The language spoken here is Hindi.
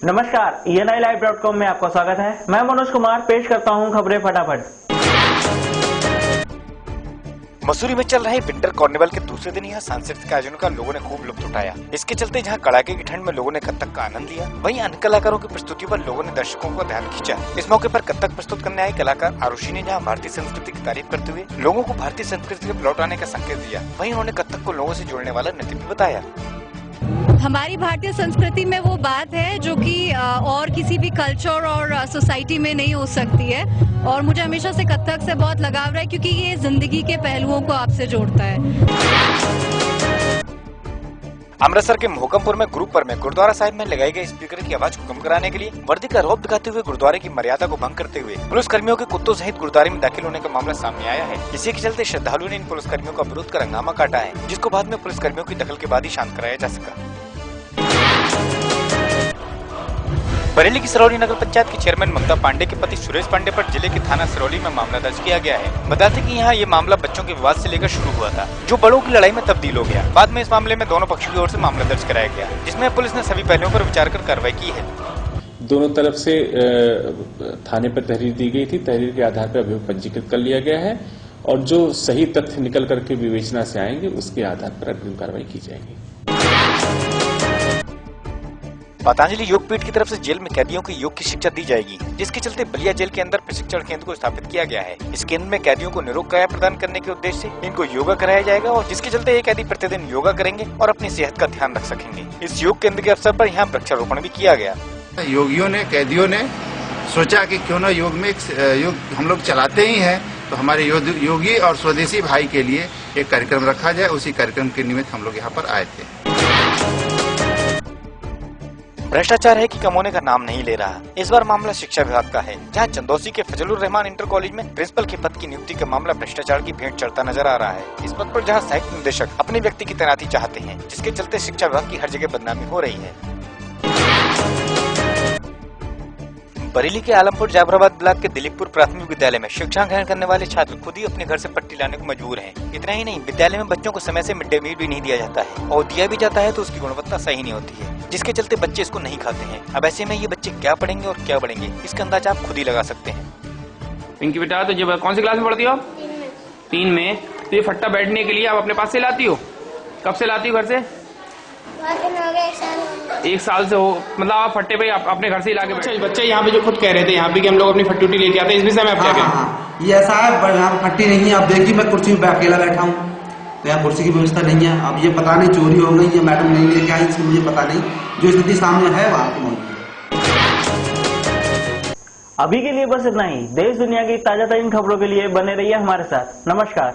नमस्कार, ENILive.com में आपका स्वागत है। मैं मनोज कुमार पेश करता हूं खबरें फटाफट। मसूरी में चल रहे विंटर कार्निवल के दूसरे दिन यहाँ सांस्कृतिक आयोजनों का लोगों ने खूब लुत्फ उठाया। इसके चलते जहाँ कड़ाके की ठंड में लोगों ने कथक का आनंद लिया, वहीं अन्य कलाकारों की प्रस्तुति पर लोगों ने दर्शकों का ध्यान खींचा। इस मौके पर कथक प्रस्तुत करने आए कलाकार आरुषि ने जहाँ भारतीय संस्कृति की तारीफ करते हुए लोगों को भारतीय संस्कृति के लौट आने का संकेत दिया, वहीं उन्होंने कथक को लोगों से जोड़ने वाला नृत्य भी बताया। हमारी भारतीय संस्कृति में वो बात है जो कि और किसी भी कल्चर और सोसाइटी में नहीं हो सकती है, और मुझे हमेशा से कथक से बहुत लगाव रहा है क्योंकि ये जिंदगी के पहलुओं को आपसे जोड़ता है। अमृतसर के मोहकमपुर में गुरुपर में गुरुद्वारा साहिब में लगाए गए स्पीकर की आवाज को कम कराने के लिए वर्दी का रौब दिखाते हुए गुरुद्वारे की मर्यादा को भंग करते हुए पुलिस कर्मियों के कुत्तों सहित गुरुद्वारे में दाखिल होने का मामला सामने आया है। इसी के चलते श्रद्धालुओं ने इन पुलिस कर्मियों का विरोध कर हंगामा काटा है, जिसको बाद में पुलिस कर्मियों की दखल के बाद ही शांत कराया जा सका। बरेली की सिरौली नगर पंचायत के चेयरमैन ममता पांडे के पति सुरेश पांडे पर जिले के थाना सिरौली में मामला दर्ज किया गया है। बताते कि यहाँ ये मामला बच्चों के विवाद से लेकर शुरू हुआ था, जो बड़ों की लड़ाई में तब्दील हो गया। बाद में इस मामले में दोनों पक्षों की ओर से मामला दर्ज कराया गया, जिसमें पुलिस ने सभी पहलुओं पर विचार कर कार्रवाई की है। दोनों तरफ से थाने पर तहरीर दी गई थी। तहरीर के आधार पर अभियोग पंजीकृत कर लिया गया है और जो सही तथ्य निकल करके विवेचना से आएंगे उसके आधार पर अग्रिम कार्रवाई की जाएगी। पतंजलि योग पीठ की तरफ से जेल में कैदियों को योग की शिक्षा दी जाएगी, जिसके चलते बलिया जेल के अंदर प्रशिक्षण केंद्र को स्थापित किया गया है। इस केंद्र में कैदियों को निरोग काया प्रदान करने के उद्देश्य से इनको योगा कराया जाएगा, और जिसके चलते ये कैदी प्रतिदिन योगा करेंगे और अपनी सेहत का ध्यान रख सकेंगे। इस योग केंद्र के अवसर पर यहाँ वृक्षारोपण भी किया गया। योगियों ने, कैदियों ने सोचा कि क्यों न योग में योग हम लोग चलाते ही हैं, तो हमारे योगी और स्वदेशी भाई के लिए एक कार्यक्रम रखा जाए। उसी कार्यक्रम के निमित्त हम लोग यहाँ पर आए थे। भ्रष्टाचार है कि कम होने का नाम नहीं ले रहा। इस बार मामला शिक्षा विभाग का है, जहां चंदौसी के फजलुर रहमान इंटर कॉलेज में प्रिंसिपल के पद की नियुक्ति का मामला भ्रष्टाचार की भेंट चढ़ता नजर आ रहा है। इस पद पर जहां सहायक निदेशक अपने व्यक्ति की तैनाती चाहते हैं, जिसके चलते शिक्षा विभाग की हर जगह बदनामी हो रही है। बरेली के आलमपुर जाफराबाद ब्लॉक के दिलीपपुर प्राथमिक विद्यालय में शिक्षा ग्रहण करने वाले छात्र खुद ही अपने घर से पट्टी लाने को मजबूर हैं। इतना ही नहीं, विद्यालय में बच्चों को समय से मिड डे मील भी नहीं दिया जाता है, और दिया भी जाता है तो उसकी गुणवत्ता सही नहीं होती है, जिसके चलते बच्चे इसको नहीं खाते हैं। अब ऐसे में ये बच्चे क्या पढ़ेंगे और क्या बढ़ेंगे, इसका अंदाजा आप खुद ही लगा सकते हैं। पिंकी बेटा, तो जब कौन सी क्लास में पढ़ती हो आप? 3 में। तो ये फट्टा बैठने के लिए आप अपने पास से लाती हो? कब से लाती हो घर से? 1 साल से हो, मतलब आप फट्टे पे अपने घर से ही लाके बैठे। बच्चे यहाँ पे जो खुद कह रहे थे यहाँ पे कि हम लोग अपनी फट्टी लेके आते हैं, इस विषय में आप क्या कहें? ये ऐसा है, यहाँ फट्टी नहीं है। आप देखिए मैं कुर्सी पे अकेला बैठा हूँ, तो यहाँ कुर्सी की व्यवस्था नहीं है। अब ये पता नहीं चोरी हो गई या मैडम नहीं लेके आई, इसमें मुझे पता नहीं। जो स्थिति सामने है वहाँ की मौजूद है। अभी के लिए बस इतना ही। देश दुनिया की ताजा तरीन खबरों के लिए बने रहिए हमारे साथ। नमस्कार।